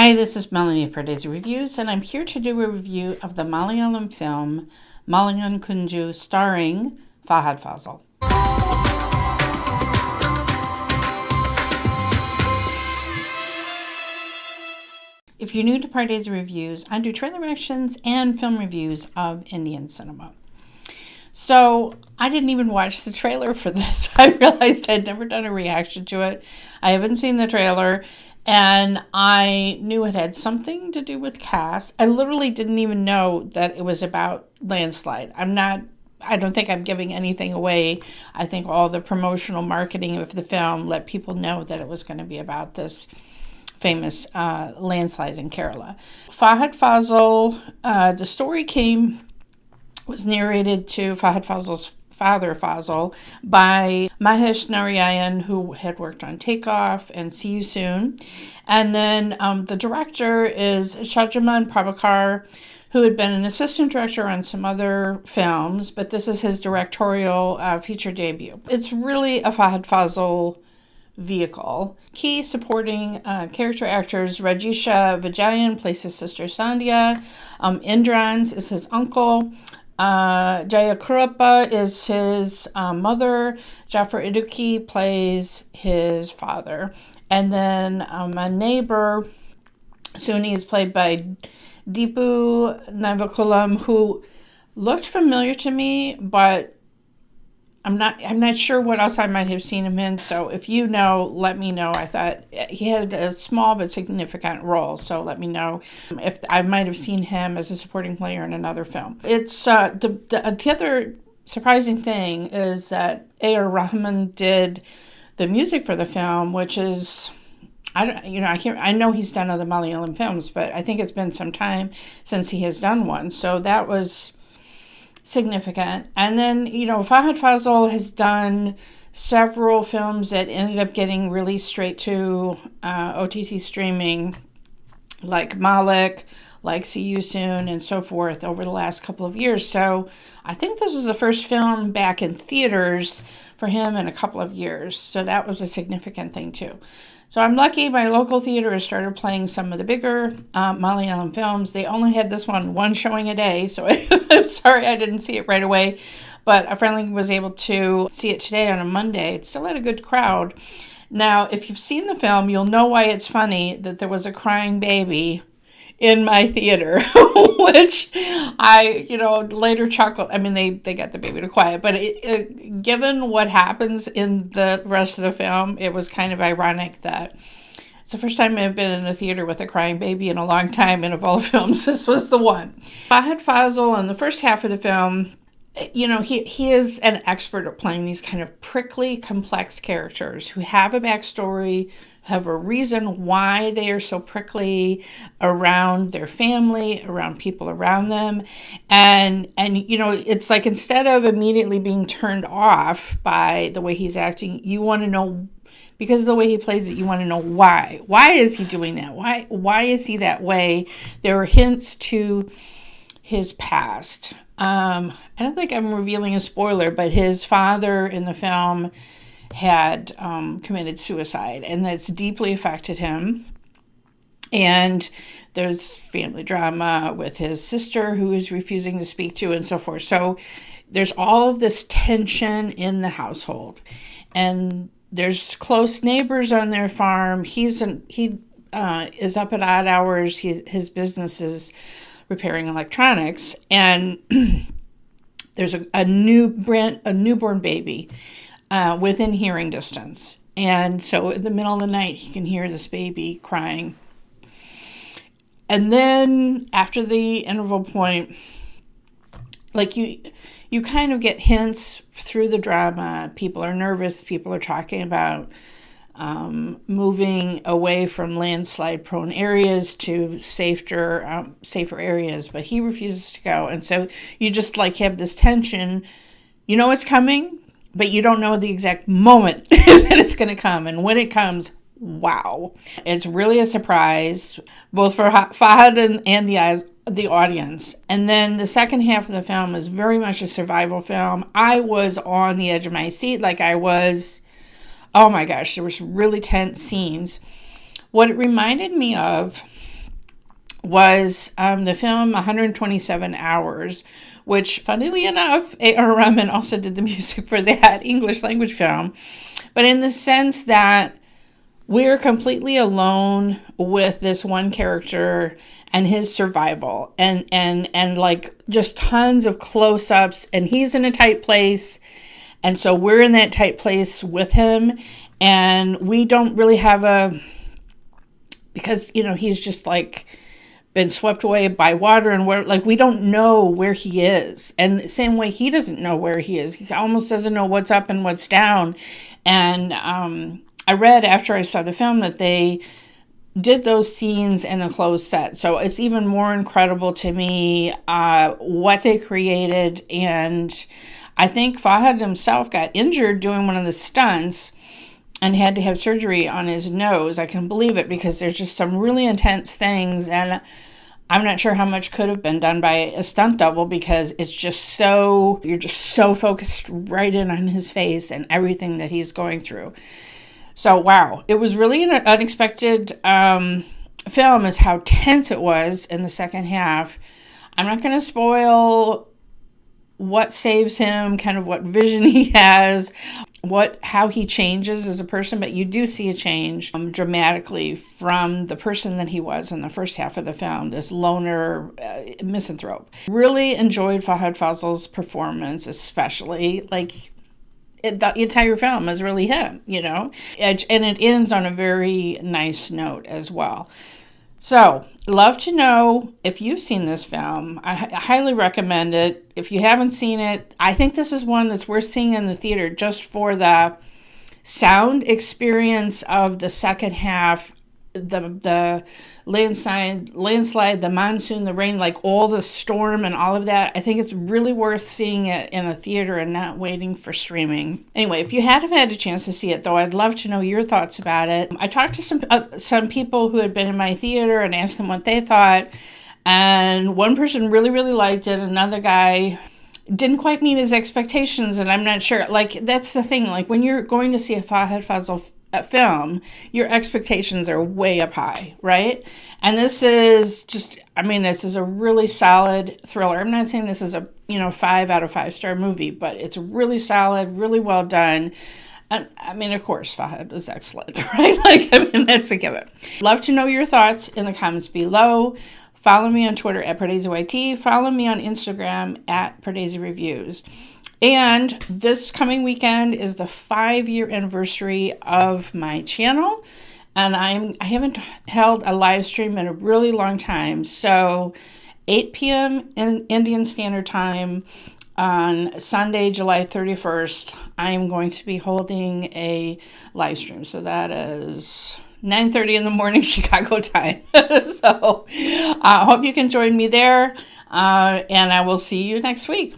Hi, this is Melanie of Pardesi Reviews, and I'm here to do a review of the Malayalam film Malayankunju starring Fahadh Faasil. If you're new to Pardesi Reviews, I do trailer reactions and film reviews of Indian cinema. So I didn't even watch the trailer for this. I realized I'd never done a reaction to it. I haven't seen the trailer. And I knew it had something to do with cast. I literally didn't even know that it was about landslide. I don't think I'm giving anything away. I think all the promotional marketing of the film let people know that it was going to be about this famous landslide in Kerala. Fahadh Faasil, the story was narrated to Fahadh Faasil's father, Faasil, by Mahesh Narayanan, who had worked on Takeoff and See You Soon. And then the director is Sajimon Prabhakar, who had been an assistant director on some other films, but this is his directorial feature debut. It's really a Fahadh Faasil vehicle. Key supporting character actors: Rajisha, Vijayan plays his sister Sandhya, Indrans is his uncle, Jayakurappa is his mother, Jaffar Idukki plays his father, and then my neighbor Suni is played by Deepak, who looked familiar to me, but I'm not sure what else I might have seen him in. So if you know, let me know. I thought he had a small but significant role. So let me know if I might have seen him as a supporting player in another film. It's the other surprising thing is that Rahman did the music for the film, which is I know he's done other Malayalam films, but I think it's been some time since he has done one. So that was significant. And then, Fahadh Faasil has done several films that ended up getting released straight to OTT streaming, like Malik, like See You Soon, and so forth over the last couple of years. So I think this was the first film back in theaters for him in a couple of years. So that was a significant thing too. So I'm lucky my local theater has started playing some of the bigger Malayalam films. They only had one showing a day, so I'm sorry I didn't see it right away. But I finally was able to see it today on a Monday. It still had a good crowd. Now, if you've seen the film, you'll know why it's funny that there was a crying baby in my theater, which I, later chuckled. I mean, they got the baby to quiet, but given what happens in the rest of the film, it was kind of ironic that it's the first time I've been in a theater with a crying baby in a long time, and of all films, this was the one. Fahadh Faasil, in the first half of the film, he is an expert at playing these kind of prickly, complex characters who have a backstory, have a reason why they are so prickly around their family, around people around them. And it's like instead of immediately being turned off by the way he's acting, you want to know, because of the way he plays it, you want to know why. Why is he doing that? Why is he that way? There are hints to his past. I don't think I'm revealing a spoiler, but his father in the film had committed suicide, and that's deeply affected him. And there's family drama with his sister who is refusing to speak to, and so forth. So there's all of this tension in the household, and there's close neighbors on their farm. He is up at odd hours. His business is repairing electronics, and there's a newborn baby within hearing distance. And so in the middle of the night, he can hear this baby crying. And then after the interval point, like you kind of get hints through the drama. People are nervous. People are talking about moving away from landslide-prone areas to safer areas, but he refuses to go. And so you just have this tension. You know it's coming, but you don't know the exact moment that it's going to come. And when it comes, wow. It's really a surprise, both for Fahadh and the audience. And then the second half of the film is very much a survival film. I was on the edge of my seat, oh my gosh, there was really tense scenes. What it reminded me of was the film 127 Hours, which, funnily enough, A.R. Rahman also did the music for that English language film. But in the sense that we're completely alone with this one character and his survival, and like just tons of close-ups, and he's in a tight place, and so we're in that tight place with him, and we don't really have because he's just like been swept away by water, and we don't know where he is, and the same way he doesn't know where he is. He almost doesn't know what's up and what's down. And I read after I saw the film that they did those scenes in a closed set, so it's even more incredible to me what they created. And I think Fahadh himself got injured doing one of the stunts and had to have surgery on his nose. I can believe it, because there's just some really intense things, and I'm not sure how much could have been done by a stunt double, because it's just you're just so focused right in on his face and everything that he's going through. So, wow, it was really an unexpected film, is how tense it was in the second half. I'm not going to spoil what saves him, kind of what vision he has, how he changes as a person, but you do see a change dramatically from the person that he was in the first half of the film, this loner misanthrope. Really enjoyed Fahadh Faasil's performance, especially. The entire film is really him, and it ends on a very nice note as well. So, love to know if you've seen this film. I highly recommend it. If you haven't seen it, I think this is one that's worth seeing in the theater just for the sound experience of the second half, the landslide, the monsoon, the rain, like all the storm and all of that. I think it's really worth seeing it in a theater and not waiting for streaming. Anyway, if you haven't had a chance to see it, though, I'd love to know your thoughts about it. I talked to some people who had been in my theater and asked them what they thought, and one person really, really liked it. Another guy didn't quite meet his expectations, and I'm not sure. That's the thing. When you're going to see a Fahadh Faasil film, your expectations are way up high, right? And this is this is a really solid thriller. I'm not saying this is a 5 out of 5 star movie, but it's really solid, really well done. And of course, Fahadh was excellent, right? That's a given. Love to know your thoughts in the comments below. Follow me on Twitter at PardesiYT. Follow me on Instagram at Pardesi Reviews. And this coming weekend is the 5-year anniversary of my channel, and I haven't held a live stream in a really long time. So 8 p.m. in Indian Standard Time on Sunday, July 31st, I am going to be holding a live stream. So that is 9:30 in the morning Chicago time. So I hope you can join me there, and I will see you next week.